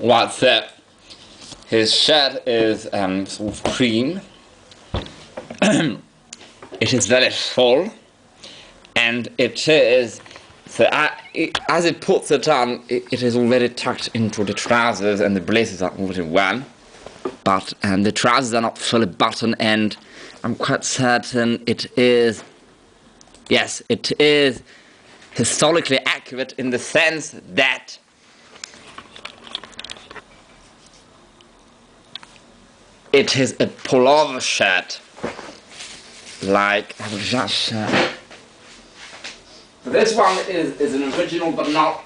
Right, so his shirt is sort of cream. It is very full, and it is, as it puts it on, it is already tucked into the trousers, and the blazers are already worn, but the trousers are not fully buttoned, and I'm quite certain it is historically accurate in the sense that it is a pullover shirt, like I will just show. So this one is an original, but not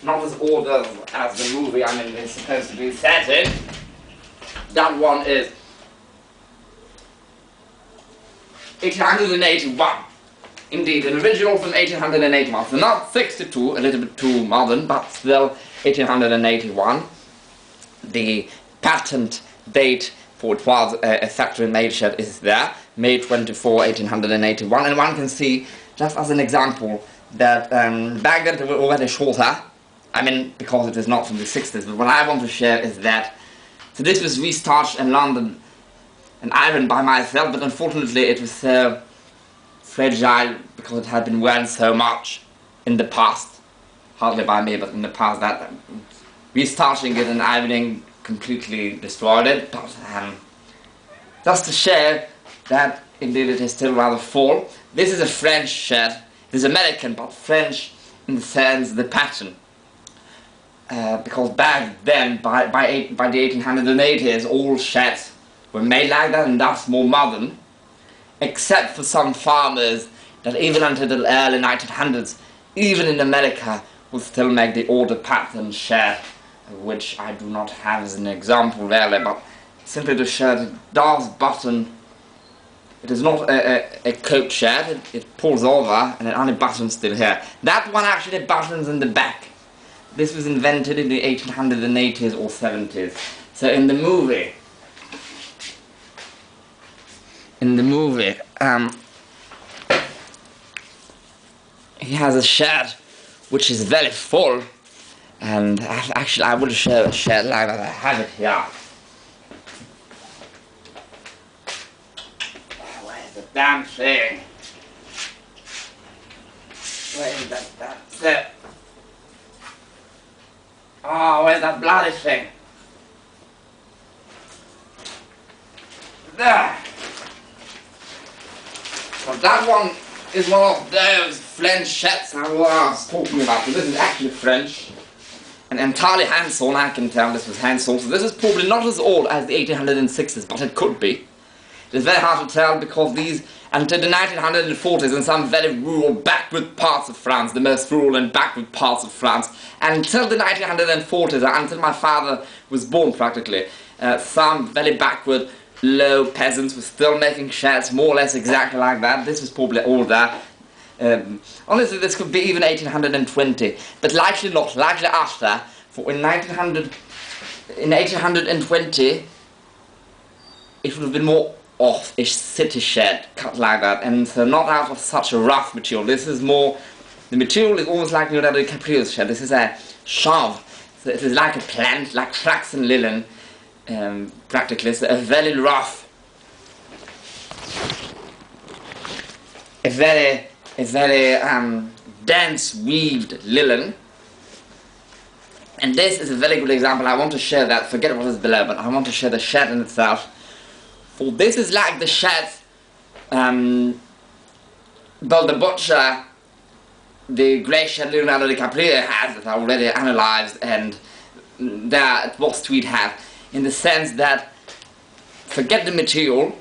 as old as the movie is supposed to be set in. That one is 1881. Indeed, an original from 1881. So not 62, a little bit too modern, but still 1881. The patent date for it was a factory-made shirt is there, May 24, 1881, and one can see, just as an example, that back then they were already shorter, because it is not from the 60s, but what I want to share is that, so this was restarched in London and ironed by myself, but unfortunately it was so fragile because it had been worn so much in the past, hardly by me, but in the past, that restarching it and ironing completely destroyed it, but just to share that indeed it is still rather full. This is a French shirt. It is American, but French in the sense the pattern. Because back then, by the 1880s, all shirts were made like that, and that's more modern, except for some farmers that even until the early 1900s, even in America, would still make the older pattern shirt, which I do not have as an example really, but simply the shirt does button. It is not a coat shirt, it pulls over and it only buttons still here. That one actually buttons in the back. This was invented in the 1880s or 70s. So in the movie, he has a shirt which is very full, and actually I will show a shirt like that. I have it here. Where's the damn thing? Where is that damn thing? Oh, where's that bloody thing? There! So that one is one of those French shirts I was talking about. So this is actually French. And entirely hand-sewn, I can tell this was hand-sewn. So this is probably not as old as the 1860s, but it could be. It is very hard to tell because these, until the 1940s, in some very rural, backward parts of France, the most rural and backward parts of France, until the 1940s, until my father was born practically, some very backward, low peasants were still making shirts more or less exactly like that. This was probably older. Honestly, this could be even 1820, but likely not, likely after, for in 1820, it would have been more off-ish city shirt, cut like that, and so not out of such a rough material. This is more, the material is almost like Leonardo DiCaprio's shirt. This is a shove, so it is like a plant, like flaxen linen, practically, so a very rough, a very dense weaved linen. And this is a very good example. I want to share that, forget what is below, but I want to share the shirt in itself. For this is like the shirts Bill the Butcher, the grey shirt Leonardo DiCaprio has, that I already analysed, and that what Tweed have, in the sense that, forget the material,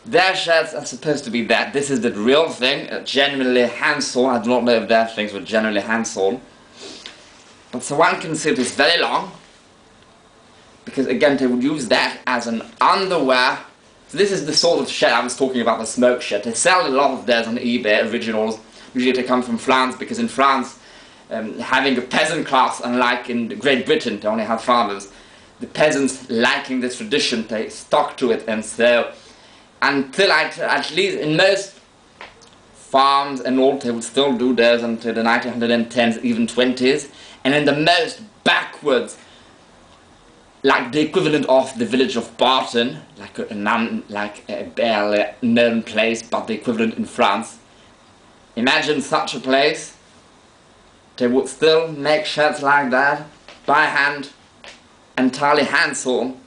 their shirts are supposed to be that. This is the real thing, genuinely hand-sewn. I do not know if their things were genuinely hand-sewn. But so one can see it is very long, because again they would use that as an underwear. So this is the sort of shirt I was talking about, the smoke shirt. They sell a lot of theirs on eBay, originals. Usually they come from France, because in France, having a peasant class, unlike in Great Britain, they only have farmers, the peasants liking this tradition, they stuck to it, and so until at least in most farms and all, they would still do theirs until the 1910s, even 20s, and in the most backwards like the equivalent of the village of Barton, like a barely known place, but the equivalent in France. Imagine such a place. They would still make shirts like that by hand, entirely hand sewn.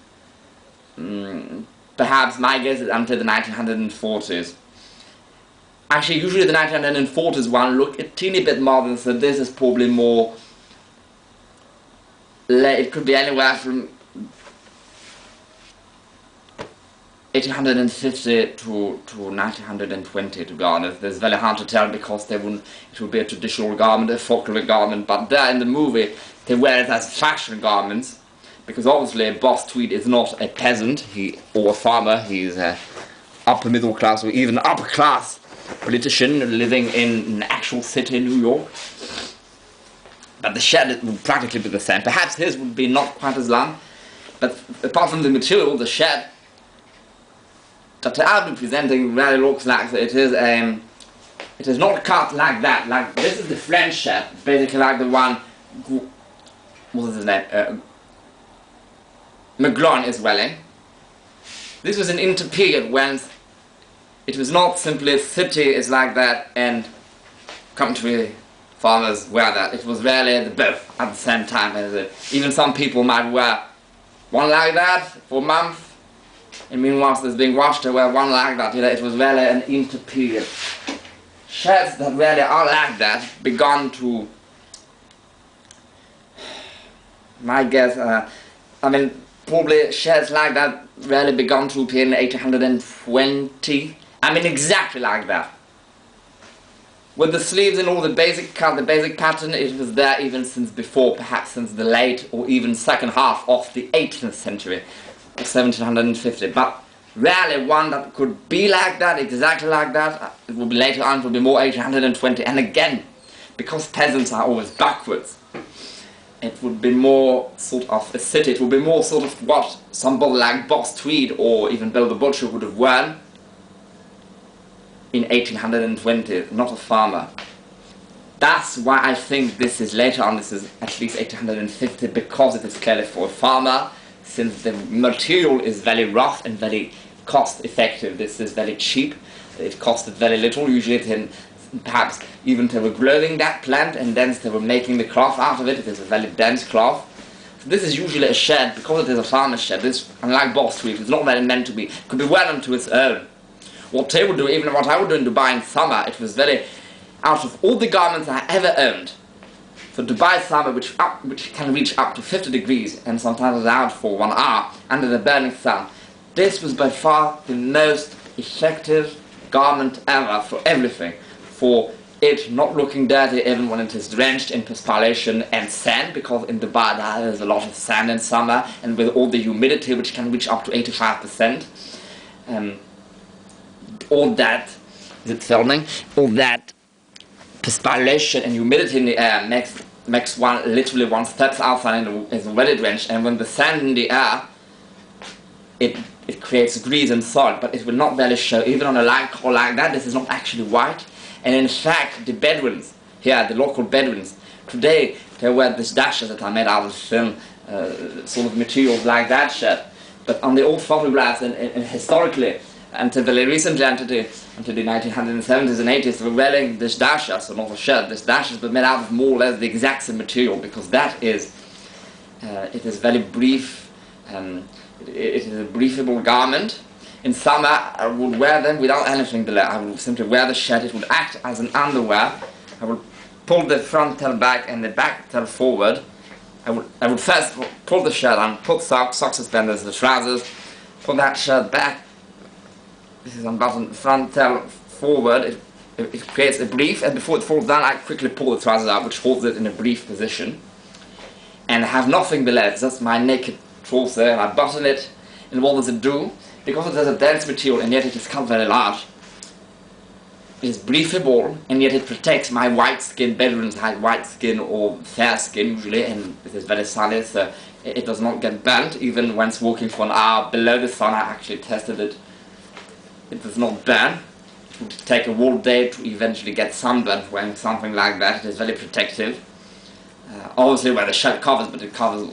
Perhaps my guess is until the 1940s. Actually, usually the 1940s one look a teeny bit modern, so this is probably more. It could be anywhere from 1850 to 1920, to be honest. It's very hard to tell because it would be a traditional garment, a folklore garment, but there in the movie they wear it as fashion garments, because obviously Boss Tweed is not a peasant or a farmer. He's a upper middle class or even upper class politician living in an actual city in New York. But the shed would practically be the same. Perhaps his would be not quite as long, but apart from the material, the shed that they are presenting really looks like it is not cut like that. Like this is the French shed, basically like the one. What is his name? McGlone is wearing. This was an interperiod when it was not simply city is like that and country farmers wear that. It was really the both at the same time. Even some people might wear one like that for a month, and meanwhile it's being washed they wear one like that. It was really an interperiod. Shirts that really are like that began to, my guess, probably shirts like that really began to appear in 1820. Exactly like that. With the sleeves and all the basic cut, the basic pattern, it was there even since before, perhaps since the late or even second half of the 18th century, or 1750. But rarely one that could be like that, exactly like that. It will be later on, it will be more 1820. And again, because peasants are always backwards, it would be more sort of a city. It would be more sort of what somebody like Boss Tweed or even Bill the Butcher would have worn in 1820, not a farmer. That's why I think this is later on, this is at least 1850, because it is clearly for a farmer, since the material is very rough and very cost effective. This is very cheap, it costed very little. Usually perhaps even they were growing that plant and then they were making the cloth out of it. It is a very dense cloth. So this is usually a shed, because it is a farmer's shed. This, unlike Boss Tweed, it's not very meant to be, it could be worn to its own. What they would do, even what I would do in Dubai in summer, it was very, out of all the garments I ever owned, for Dubai summer, which can reach up to 50 degrees and sometimes is out for 1 hour under the burning sun, this was by far the most effective garment ever for everything. For it not looking dirty even when it is drenched in perspiration and sand, because in Dubai there is a lot of sand in summer, and with all the humidity which can reach up to 85%. All that perspiration and humidity in the air makes one steps outside and is already drenched, and when the sand in the air, it creates grease and salt, but it will not really show. Even on a light color like that, this is not actually white. And in fact, the Bedouins here, the local Bedouins, today they wear these dashes that are made out of thin sort of materials like that shirt. But on the old photographs and historically, until very recently, until the 1970s and 80s, they were wearing this dasher, so not a shirt, this dashes, but made out of more or less the exact same material, because that is, it is very brief, it is a briefable garment. In summer, I would wear them without anything below. I would simply wear the shirt, it would act as an underwear. I would pull the front tail back and the back tail forward. I would first pull the shirt on, put sock suspenders, the trousers, pull that shirt back. This is unbuttoned, front tail forward. It creates a brief, and before it falls down, I quickly pull the trousers out, which holds it in a brief position. And I have nothing below, it's just my naked torso, and I button it. And what does it do? Because it has a dense material and yet it is cut very large, it is briefable, and yet it protects my white skin. Bedouins have white skin or fair skin usually, and it is very sunny, so it does not get burnt. Even when it's walking for an hour below the sun, I actually tested it. It does not burn. It would take a whole day to eventually get sunburned wearing something like that. It is very protective. Obviously where the shirt covers, but it covers a